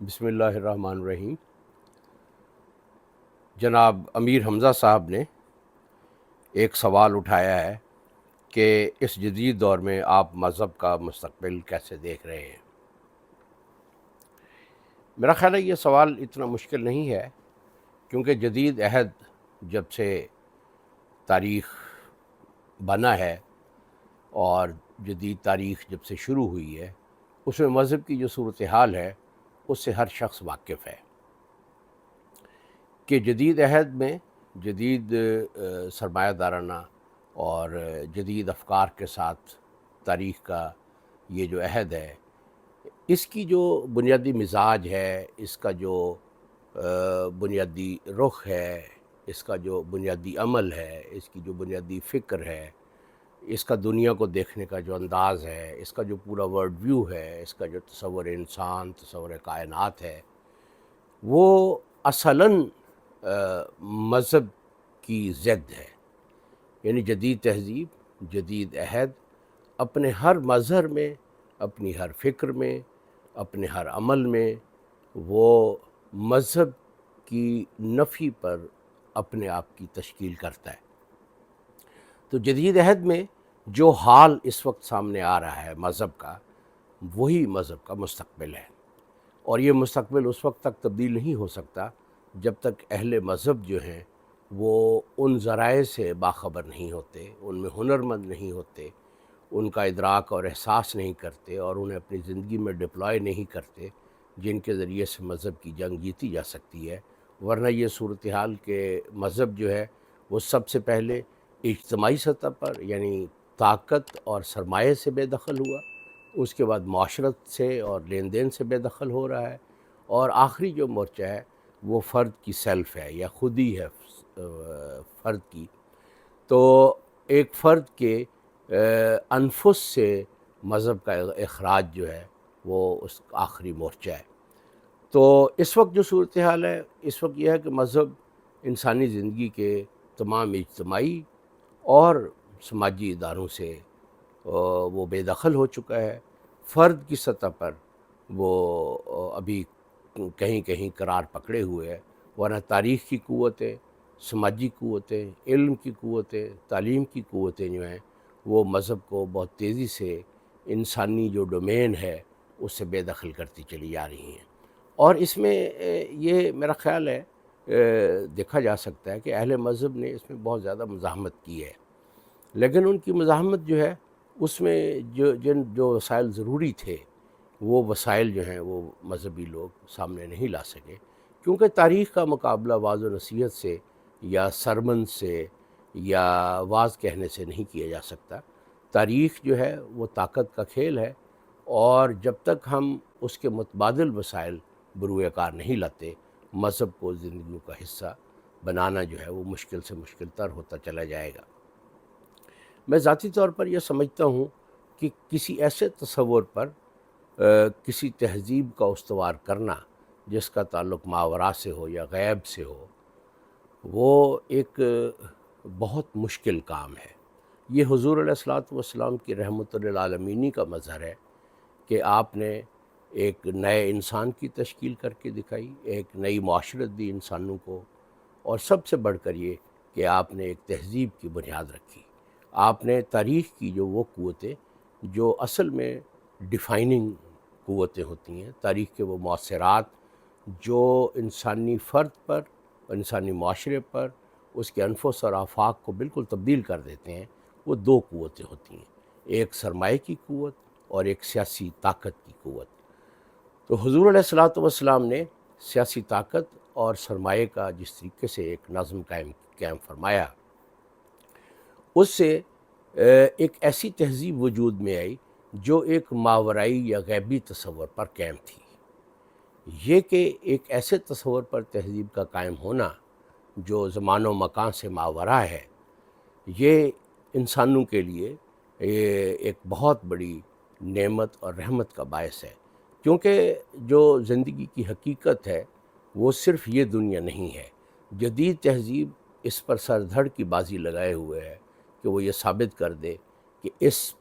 بسم اللہ الرحمن الرحیم۔ جناب امیر حمزہ صاحب نے ایک سوال اٹھایا ہے کہ اس جدید دور میں آپ مذہب کا مستقبل کیسے دیکھ رہے ہیں؟ میرا خیال ہے یہ سوال اتنا مشکل نہیں ہے، کیونکہ جدید عہد جب سے تاریخ بنا ہے اور جدید تاریخ جب سے شروع ہوئی ہے، اس میں مذہب کی جو صورتحال ہے اس سے ہر شخص واقف ہے کہ جدید عہد میں جدید سرمایہ دارانہ اور جدید افکار کے ساتھ تاریخ کا یہ جو عہد ہے، اس کی جو بنیادی مزاج ہے، اس کا جو بنیادی رخ ہے، اس کا جو بنیادی عمل ہے، اس کی جو بنیادی فکر ہے، اس کا دنیا کو دیکھنے کا جو انداز ہے، اس کا جو پورا ورلڈ ویو ہے، اس کا جو تصور انسان، تصور کائنات ہے، وہ اصلاً مذہب کی ضد ہے۔ یعنی جدید تہذیب، جدید عہد اپنے ہر مظہر میں، اپنی ہر فکر میں، اپنے ہر عمل میں وہ مذہب کی نفی پر اپنے آپ کی تشکیل کرتا ہے۔ تو جدید عہد میں جو حال اس وقت سامنے آ رہا ہے مذہب کا، وہی مذہب کا مستقبل ہے، اور یہ مستقبل اس وقت تک تبدیل نہیں ہو سکتا جب تک اہل مذہب جو ہیں وہ ان ذرائع سے باخبر نہیں ہوتے، ان میں ہنرمند نہیں ہوتے، ان کا ادراک اور احساس نہیں کرتے، اور انہیں اپنی زندگی میں ڈپلوائے نہیں کرتے جن کے ذریعے سے مذہب کی جنگ جیتی جا سکتی ہے۔ ورنہ یہ صورتحال کہ مذہب جو ہے وہ سب سے پہلے اجتماعی سطح پر، یعنی طاقت اور سرمایہ سے بے دخل ہوا، اس کے بعد معاشرت سے اور لین دین سے بے دخل ہو رہا ہے، اور آخری جو مورچہ ہے وہ فرد کی سیلف ہے یا خودی ہے فرد کی۔ تو ایک فرد کے انفس سے مذہب کا اخراج جو ہے وہ اس آخری مورچہ ہے۔ تو اس وقت جو صورتحال ہے، اس وقت یہ ہے کہ مذہب انسانی زندگی کے تمام اجتماعی اور سماجی اداروں سے وہ بے دخل ہو چکا ہے۔ فرد کی سطح پر وہ ابھی کہیں کہیں قرار پکڑے ہوئے ہے، ورنہ تاریخ کی قوتیں، سماجی قوتیں، علم کی قوتیں، تعلیم کی قوتیں جو ہیں وہ مذہب کو بہت تیزی سے انسانی جو ڈومین ہے اس سے بے دخل کرتی چلی جا رہی ہیں۔ اور اس میں یہ میرا خیال ہے دیکھا جا سکتا ہے کہ اہل مذہب نے اس میں بہت زیادہ مزاحمت کی ہے، لیکن ان کی مزاحمت جو ہے اس میں جو وسائل ضروری تھے وہ وسائل جو ہیں وہ مذہبی لوگ سامنے نہیں لا سکے، کیونکہ تاریخ کا مقابلہ واعظ و نصیحت سے یا سرمن سے یا واعظ کہنے سے نہیں کیا جا سکتا۔ تاریخ جو ہے وہ طاقت کا کھیل ہے، اور جب تک ہم اس کے متبادل وسائل بروئے کار نہیں لاتے، مذہب کو زندگیوں کا حصہ بنانا جو ہے وہ مشکل سے مشکل تر ہوتا چلا جائے گا۔ میں ذاتی طور پر یہ سمجھتا ہوں کہ کسی ایسے تصور پر کسی تہذیب کا استوار کرنا جس کا تعلق ماوراء سے ہو یا غیب سے ہو، وہ ایک بہت مشکل کام ہے۔ یہ حضور علیہ الصلوۃ والسلام کی رحمت للعالمینی کا مظہر ہے کہ آپ نے ایک نئے انسان کی تشکیل کر کے دکھائی، ایک نئی معاشرت دی انسانوں کو، اور سب سے بڑھ کر یہ کہ آپ نے ایک تہذیب کی بنیاد رکھی۔ آپ نے تاریخ کی جو وہ قوتیں جو اصل میں ڈیفائننگ قوتیں ہوتی ہیں، تاریخ کے وہ مؤثرات جو انسانی فرد پر، انسانی معاشرے پر، اس کے انفس اور آفاق کو بالکل تبدیل کر دیتے ہیں، وہ دو قوتیں ہوتی ہیں، ایک سرمایہ کی قوت اور ایک سیاسی طاقت کی قوت۔ تو حضور علیہ الصلوۃ والسلام نے سیاسی طاقت اور سرمایہ کا جس طریقے سے ایک نظم قائم فرمایا، اس سے ایک ایسی تہذیب وجود میں آئی جو ایک ماورائی یا غیبی تصور پر قائم تھی۔ یہ کہ ایک ایسے تصور پر تہذیب کا قائم ہونا جو زمان و مکان سے ماوراء ہے، یہ انسانوں کے لیے ایک بہت بڑی نعمت اور رحمت کا باعث ہے، کیونکہ جو زندگی کی حقیقت ہے وہ صرف یہ دنیا نہیں ہے۔ جدید تہذیب اس پر سر دھڑ کی بازی لگائے ہوئے ہے کہ وہ یہ ثابت کر دے کہ اس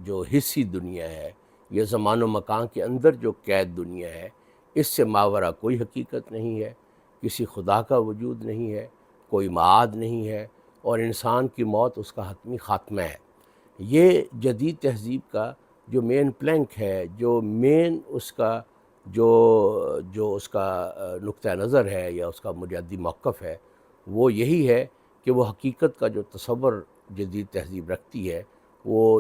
جو حصی دنیا ہے یہ زمان و مکان کے اندر جو قید دنیا ہے، اس سے ماورا کوئی حقیقت نہیں ہے، کسی خدا کا وجود نہیں ہے، کوئی معاد نہیں ہے، اور انسان کی موت اس کا حتمی خاتمہ ہے۔ یہ جدید تہذیب کا جو مین پلینک ہے، جو مین اس کا جو اس کا نقطہ نظر ہے یا اس کا بنیادی موقف ہے، وہ یہی ہے کہ وہ حقیقت کا جو تصور جدید تہذیب رکھتی ہے وہ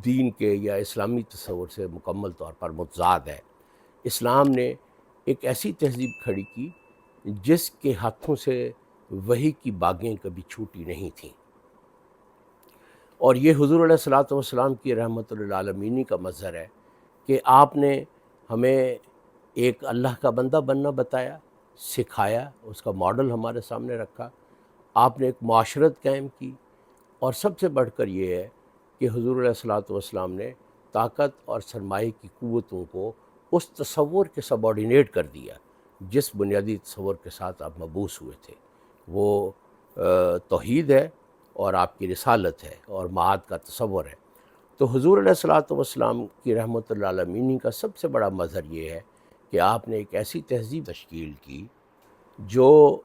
دین کے یا اسلامی تصور سے مکمل طور پر متضاد ہے۔ اسلام نے ایک ایسی تہذیب کھڑی کی جس کے ہاتھوں سے وحی کی باغیں کبھی چھوٹی نہیں تھیں، اور یہ حضور علیہ الصلوۃ والسلام کی رحمت للعالمین کا مظہر ہے کہ آپ نے ہمیں ایک اللہ کا بندہ بننا بتایا، سکھایا، اس کا ماڈل ہمارے سامنے رکھا، آپ نے ایک معاشرت قائم کی، اور سب سے بڑھ کر یہ ہے کہ حضور علیہ الصلوۃ والسلام نے طاقت اور سرمایہ کی قوتوں کو اس تصور کے سبارڈینیٹ کر دیا جس بنیادی تصور کے ساتھ آپ مبعوث ہوئے تھے۔ وہ توحید ہے اور آپ کی رسالت ہے اور معاد کا تصور ہے۔ تو حضور علیہ الصلوۃ والسلام کی رحمت للعالمین کا سب سے بڑا مظہر یہ ہے کہ آپ نے ایک ایسی تہذیب تشکیل کی جو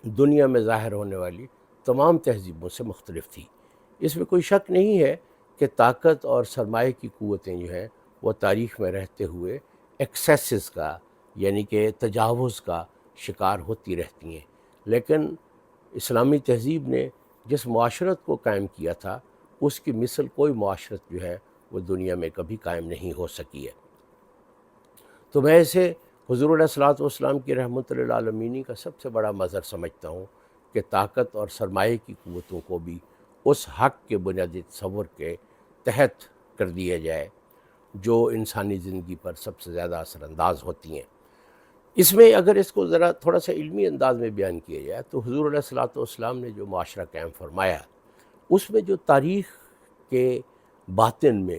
دنیا میں ظاہر ہونے والی تمام تہذیبوں سے مختلف تھی۔ اس میں کوئی شک نہیں ہے کہ طاقت اور سرمایہ کی قوتیں جو ہیں وہ تاریخ میں رہتے ہوئے ایکسیسز کا یعنی کہ تجاوز کا شکار ہوتی رہتی ہیں، لیکن اسلامی تہذیب نے جس معاشرت کو قائم کیا تھا اس کی مثل کوئی معاشرت جو ہے وہ دنیا میں کبھی قائم نہیں ہو سکی ہے۔ تو میں اسے حضور علیہ الصلوۃ والسلام کی رحمت للعالمین کا سب سے بڑا مظہر سمجھتا ہوں کہ طاقت اور سرمایہ کی قوتوں کو بھی اس حق کے بنیادی تصور کے تحت کر دیا جائے جو انسانی زندگی پر سب سے زیادہ اثر انداز ہوتی ہیں۔ اس میں اگر اس کو ذرا تھوڑا سا علمی انداز میں بیان کیا جائے تو حضور علیہ الصلوۃ والسلام نے جو معاشرہ قائم فرمایا اس میں جو تاریخ کے باطن میں،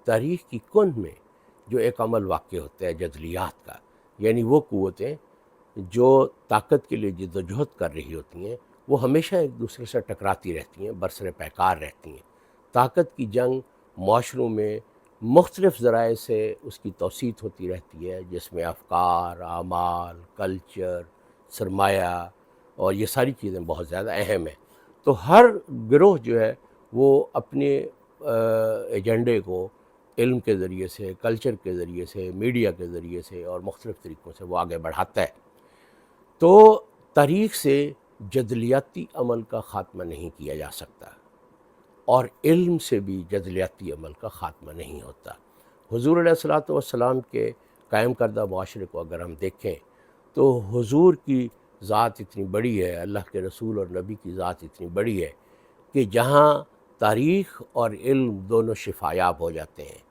تاریخ کی کنہ میں جو ایک عمل واقع ہوتا ہے جدلیات کا، یعنی وہ قوتیں جو طاقت کے لیے جد و جہد کر رہی ہوتی ہیں وہ ہمیشہ ایک دوسرے سے ٹکراتی رہتی ہیں، برسر پیکار رہتی ہیں۔ طاقت کی جنگ معاشروں میں مختلف ذرائع سے اس کی توسیع ہوتی رہتی ہے، جس میں افکار، اعمال، کلچر، سرمایہ اور یہ ساری چیزیں بہت زیادہ اہم ہیں۔ تو ہر گروہ جو ہے وہ اپنے ایجنڈے کو علم کے ذریعے سے، کلچر کے ذریعے سے، میڈیا کے ذریعے سے اور مختلف طریقوں سے وہ آگے بڑھاتا ہے۔ تو تاریخ سے جدلیاتی عمل کا خاتمہ نہیں کیا جا سکتا، اور علم سے بھی جدلیاتی عمل کا خاتمہ نہیں ہوتا۔ حضور علیہ الصلوۃ والسلام کے قائم کردہ معاشرے کو اگر ہم دیکھیں تو حضور کی ذات اتنی بڑی ہے، اللہ کے رسول اور نبی کی ذات اتنی بڑی ہے کہ جہاں تاریخ اور علم دونوں شفا یاب ہو جاتے ہیں،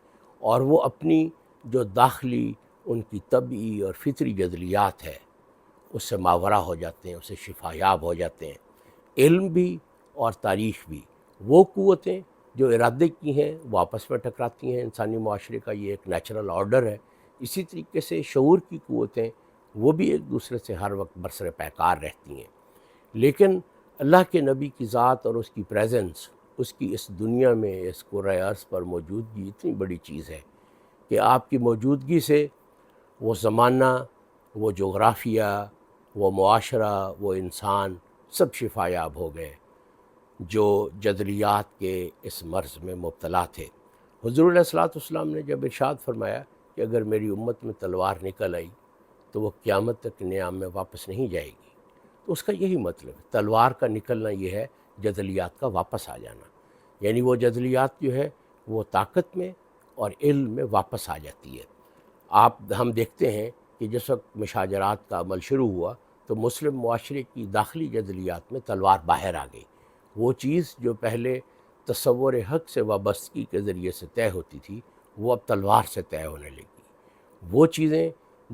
اور وہ اپنی جو داخلی ان کی طبعی اور فطری جدلیات ہے اس سے ماورا ہو جاتے ہیں، اس سے شفا یاب ہو جاتے ہیں۔ علم بھی اور تاریخ بھی، وہ قوتیں جو ارادے کی ہیں وہ آپس میں ٹکراتی ہیں، انسانی معاشرے کا یہ ایک نیچرل آرڈر ہے۔ اسی طریقے سے شعور کی قوتیں وہ بھی ایک دوسرے سے ہر وقت برسر پیکار رہتی ہیں، لیکن اللہ کے نبی کی ذات اور اس کی پریزنس، اس کی اس دنیا میں، اس کرۂ ارض پر موجودگی اتنی بڑی چیز ہے کہ آپ کی موجودگی سے وہ زمانہ، وہ جغرافیہ، وہ معاشرہ، وہ انسان سب شفا یاب ہو گئے جو جدلیات کے اس مرض میں مبتلا تھے۔ حضور علیہ الصلوۃ والسلام نے جب ارشاد فرمایا کہ اگر میری امت میں تلوار نکل آئی تو وہ قیامت تک نیام میں واپس نہیں جائے گی، تو اس کا یہی مطلب ہے، تلوار کا نکلنا یہ ہے جدلیات کا واپس آ جانا، یعنی وہ جدلیات جو ہے وہ طاقت میں اور علم میں واپس آ جاتی ہے۔ ہم دیکھتے ہیں کہ جس وقت مشاجرات کا عمل شروع ہوا تو مسلم معاشرے کی داخلی جدلیات میں تلوار باہر آ گئی۔ وہ چیز جو پہلے تصور حق سے وابستگی کے ذریعے سے طے ہوتی تھی وہ اب تلوار سے طے ہونے لگی۔ وہ چیزیں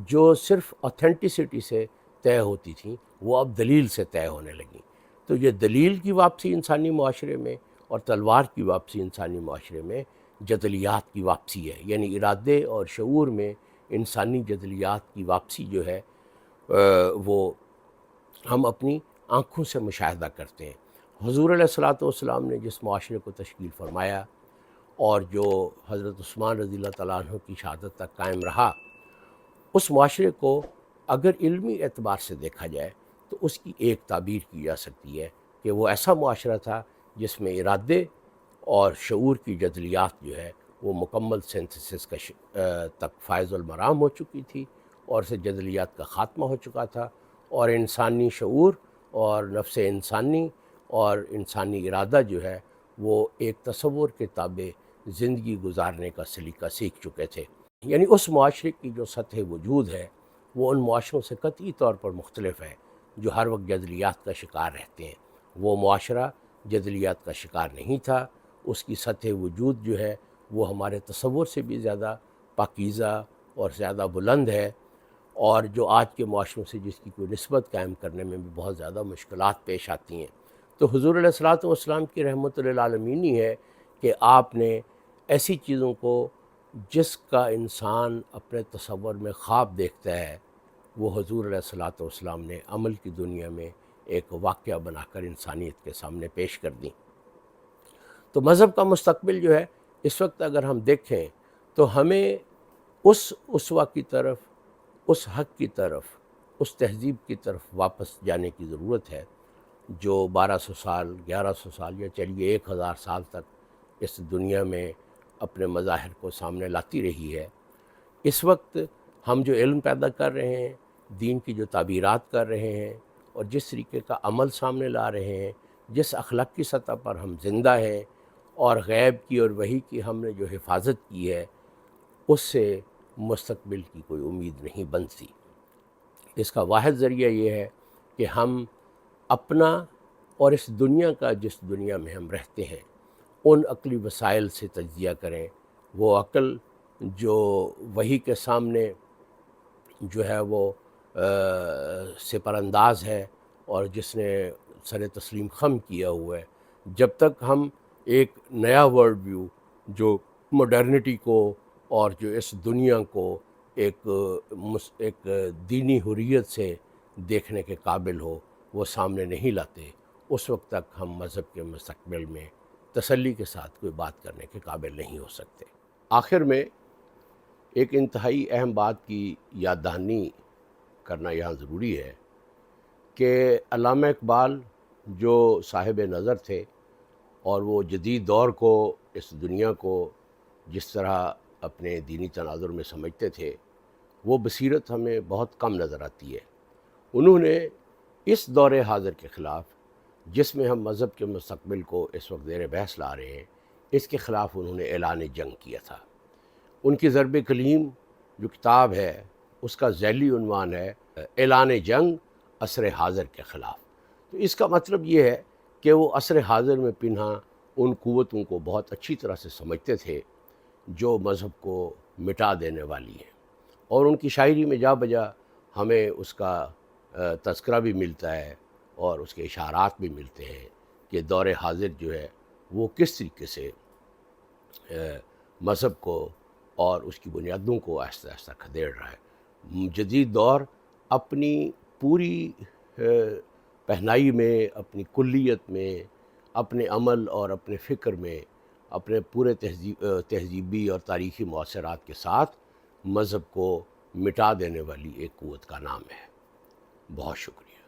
جو صرف اوتھینٹسٹی سے طے ہوتی تھیں وہ اب دلیل سے طے ہونے لگیں۔ تو یہ دلیل کی واپسی انسانی معاشرے میں اور تلوار کی واپسی انسانی معاشرے میں جدلیات کی واپسی ہے، یعنی ارادے اور شعور میں انسانی جدلیات کی واپسی جو ہے وہ ہم اپنی آنکھوں سے مشاہدہ کرتے ہیں۔ حضور علیہ الصلوۃ والسلام نے جس معاشرے کو تشکیل فرمایا اور جو حضرت عثمان رضی اللہ تعالیٰ عنہ کی شہادت تک قائم رہا، اس معاشرے کو اگر علمی اعتبار سے دیکھا جائے تو اس کی ایک تعبیر کی جا سکتی ہے کہ وہ ایسا معاشرہ تھا جس میں ارادے اور شعور کی جدلیات جو ہے وہ مکمل سینتھسس کا تک فائز المرام ہو چکی تھی، اور سے جدلیات کا خاتمہ ہو چکا تھا، اور انسانی شعور اور نفس انسانی اور انسانی ارادہ جو ہے وہ ایک تصور کے تابع زندگی گزارنے کا سلیقہ سیکھ چکے تھے۔ یعنی اس معاشرے کی جو سطح وجود ہے وہ ان معاشروں سے قطعی طور پر مختلف ہے جو ہر وقت جدلیات کا شکار رہتے ہیں۔ وہ معاشرہ جدلیات کا شکار نہیں تھا، اس کی سطح وجود جو ہے وہ ہمارے تصور سے بھی زیادہ پاکیزہ اور زیادہ بلند ہے، اور جو آج کے معاشروں سے جس کی کوئی نسبت قائم کرنے میں بھی بہت زیادہ مشکلات پیش آتی ہیں۔ تو حضور علیہ الصلوۃ والسلام کی رحمت للعالمین ہی ہے کہ آپ نے ایسی چیزوں کو جس کا انسان اپنے تصور میں خواب دیکھتا ہے وہ حضور علیہ الصلوۃ والسلام نے عمل کی دنیا میں ایک واقعہ بنا کر انسانیت کے سامنے پیش کر دیں۔ تو مذہب کا مستقبل جو ہے اس وقت اگر ہم دیکھیں تو ہمیں اس اسوہ کی طرف، اس حق کی طرف، اس تہذیب کی طرف واپس جانے کی ضرورت ہے جو 1200 سال، 1100 سال یا چلیے 1000 سال تک اس دنیا میں اپنے مظاہر کو سامنے لاتی رہی ہے۔ اس وقت ہم جو علم پیدا کر رہے ہیں، دین کی جو تعبیرات کر رہے ہیں، اور جس طریقے کا عمل سامنے لا رہے ہیں، جس اخلاق کی سطح پر ہم زندہ ہیں، اور غیب کی اور وحی کی ہم نے جو حفاظت کی ہے، اس سے مستقبل کی کوئی امید نہیں بنتی۔ اس کا واحد ذریعہ یہ ہے کہ ہم اپنا اور اس دنیا کا، جس دنیا میں ہم رہتے ہیں، ان عقلی وسائل سے تجزیہ کریں۔ وہ عقل جو وحی کے سامنے جو ہے وہ سپر انداز ہے اور جس نے سر تسلیم خم کیا ہوا ہے، جب تک ہم ایک نیا ورلڈ ویو جو ماڈرنٹی کو اور جو اس دنیا کو ایک دینی حریت سے دیکھنے کے قابل ہو وہ سامنے نہیں لاتے، اس وقت تک ہم مذہب کے مستقبل میں تسلی کے ساتھ کوئی بات کرنے کے قابل نہیں ہو سکتے۔ آخر میں ایک انتہائی اہم بات کی یاد دہانی کرنا یہاں ضروری ہے کہ علامہ اقبال جو صاحب نظر تھے اور وہ جدید دور کو، اس دنیا کو جس طرح اپنے دینی تناظر میں سمجھتے تھے، وہ بصیرت ہمیں بہت کم نظر آتی ہے۔ انہوں نے اس دور حاضر کے خلاف، جس میں ہم مذہب کے مستقبل کو اس وقت زیر بحث لا رہے ہیں، اس کے خلاف انہوں نے اعلان جنگ کیا تھا۔ ان کی ضرب کلیم جو کتاب ہے اس کا ذیلی عنوان ہے اعلان جنگ عصر حاضر کے خلاف۔ تو اس کا مطلب یہ ہے کہ وہ عصر حاضر میں پنہاں ان قوتوں کو بہت اچھی طرح سے سمجھتے تھے جو مذہب کو مٹا دینے والی ہیں، اور ان کی شاعری میں جا بجا ہمیں اس کا تذکرہ بھی ملتا ہے اور اس کے اشارات بھی ملتے ہیں کہ دور حاضر جو ہے وہ کس طریقے سے مذہب کو اور اس کی بنیادوں کو آہستہ آہستہ کھدیڑ رہا ہے۔ جدید دور اپنی پوری پہنائی میں، اپنی کلیت میں، اپنے عمل اور اپنے فکر میں، اپنے پورے تہذیبی اور تاریخی مؤثرات کے ساتھ مذہب کو مٹا دینے والی ایک قوت کا نام ہے۔ بہت شکریہ۔